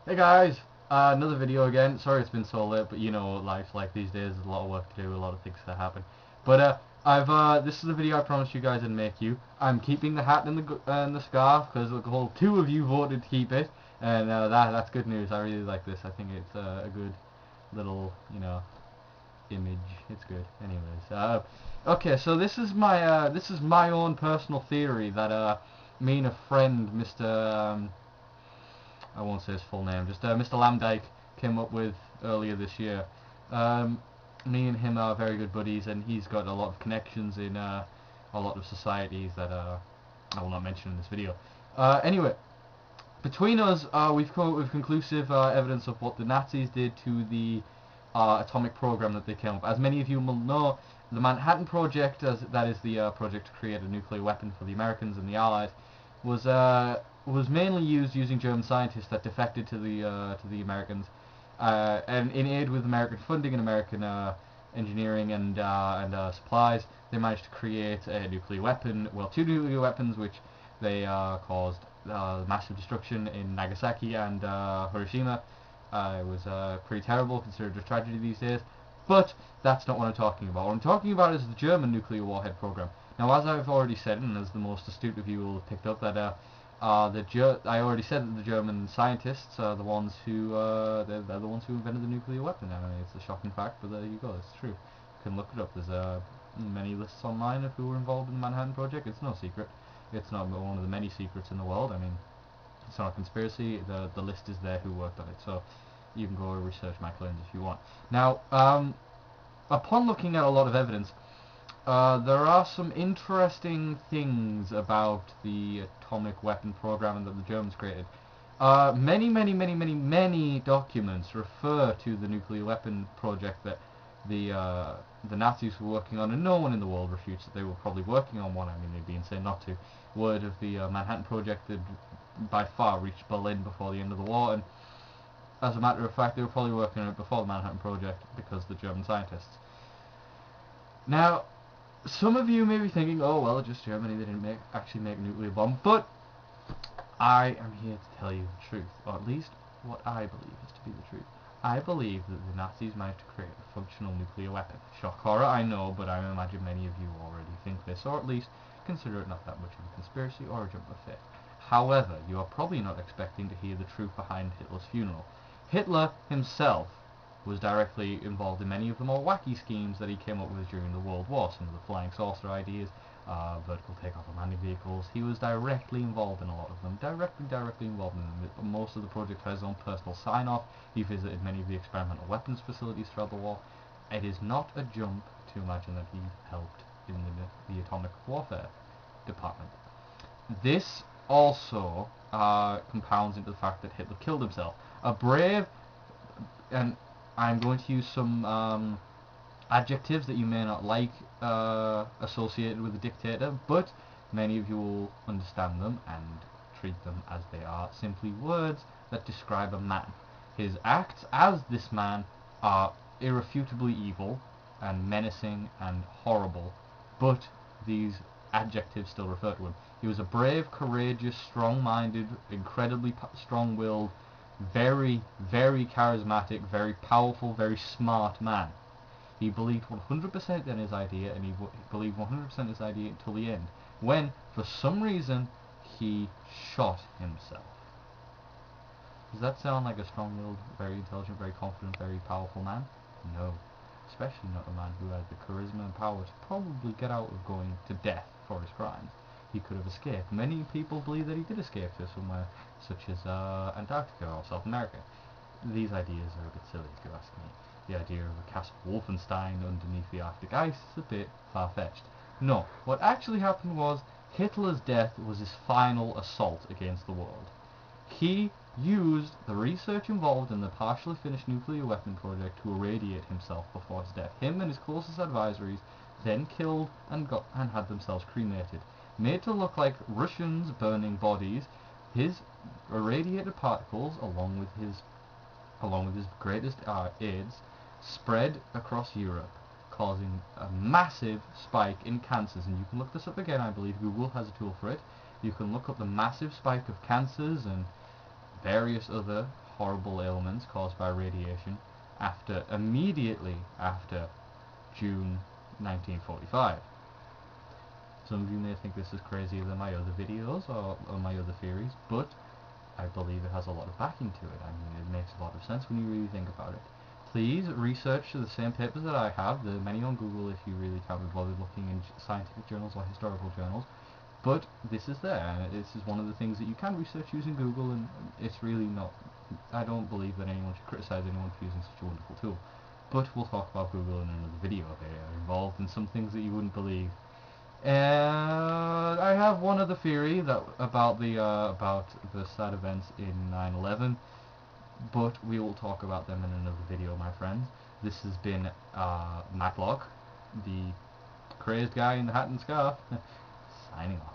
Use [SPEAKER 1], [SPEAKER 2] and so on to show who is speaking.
[SPEAKER 1] Hey guys, another video again. Sorry it's been so late, but you know what life's like these days. There's a lot of work to do, a lot of things to happen. But this is the video I promised you guys I'd make you. I'm keeping the hat and the scarf because the whole two of you voted to keep it, and that's good news. I really like this. I think it's a good little image. It's good. Anyways, okay, so this is my own personal theory that me and a friend, Mr. I won't say his full name, just Mr. Lamdyke came up with earlier this year. Um, Me and him are very good buddies, and he's got a lot of connections in a lot of societies that I will not mention in this video. Anyway, between us, we've come up with conclusive evidence of what the Nazis did to the atomic program that they came up. As many of you will know, the Manhattan Project, that is the project to create a nuclear weapon for the Americans and the Allies, was mainly used using German scientists that defected to the Americans, and in aid with American funding and American engineering and supplies, they managed to create a nuclear weapon. Well, two nuclear weapons, which they caused massive destruction in Nagasaki and Hiroshima. It was pretty terrible, considered a tragedy these days. But that's not what I'm talking about. What I'm talking about is the German nuclear warhead program. Now, as I've already said, and as the most astute of you will have picked up, that I already said that the German scientists are the ones who they're the ones who invented the nuclear weapon. I mean, it's a shocking fact, but there you go. It's true. You can look it up. There's many lists online of who were involved in the Manhattan Project. It's no secret. It's not one of the many secrets in the world. I mean, it's not a conspiracy. The list is there who worked on it. So you can go research my claims if you want. Now, upon looking at a lot of evidence, there are some interesting things about the atomic weapon program that the Germans created. Many documents refer to the nuclear weapon project that the Nazis were working on, and no one in the world refutes that they were probably working on one. I mean, they'd be insane not to. Word of the Manhattan Project had by far reached Berlin before the end of the war, and as a matter of fact, they were probably working on it before the Manhattan Project because the German scientists. Now, some of you may be thinking, oh well, it's just Germany, they didn't actually make a nuclear bomb, but I am here to tell you the truth, or at least what I believe is to be the truth. I believe that the Nazis managed to create a functional nuclear weapon. Shock horror, I know, but I imagine many of you already think this, or at least consider it not that much of a conspiracy or a jump of faith. However, you are probably not expecting to hear the truth behind Hitler's funeral. Hitler himself was directly involved in many of the more wacky schemes that he came up with during the World War. Some of the flying saucer ideas, vertical takeoff of landing vehicles. He was directly involved in a lot of them. Directly involved in them. Most of the project had his own personal sign-off. He visited many of the experimental weapons facilities throughout the war. It is not a jump to imagine that he helped in the atomic warfare department. This also compounds into the fact that Hitler killed himself. A brave, and I'm going to use some adjectives that you may not like associated with a dictator, but many of you will understand them and treat them as they are, simply words that describe a man. His acts as this man are irrefutably evil and menacing and horrible, but these adjectives still refer to him. He was a brave, courageous, strong-minded, incredibly strong-willed, very charismatic, very powerful, very smart man. He believed 100% in his idea, and he believed 100% in his idea until the end, when, for some reason, he shot himself. Does that sound like a strong-willed, very intelligent, very confident, very powerful man? No. Especially not a man who had the charisma and power to probably get out of going to death for his crimes. He could have escaped. Many people believe that he did escape to somewhere such as Antarctica or South America. These ideas are a bit silly, if you ask me. The idea of a Castle Wolfenstein underneath the Arctic ice is a bit far-fetched. No, what actually happened was Hitler's death was his final assault against the world. He used the research involved in the partially finished nuclear weapon project to irradiate himself before his death. Him and his closest advisories then killed and had themselves cremated. Made to look like Russians burning bodies, his irradiated particles, along with his greatest aides, spread across Europe, causing a massive spike in cancers. And you can look this up again, I believe Google has a tool for it. You can look up the massive spike of cancers and various other horrible ailments caused by radiation immediately after June 1945. Some of you may think this is crazier than my other videos or my other theories, but I believe it has a lot of backing to it. I mean, it makes a lot of sense when you really think about it. Please research the same papers that I have. There are many on Google if you really can't be bothered looking in scientific journals or historical journals. But this is there, and this is one of the things that you can research using Google, and it's really not... I don't believe that anyone should criticize anyone for using such a wonderful tool. But we'll talk about Google in another video. They are involved in some things that you wouldn't believe. And I have one other theory that about the sad events in 9/11, but we will talk about them in another video, my friends. This has been Matlock, the crazed guy in the hat and scarf, signing off.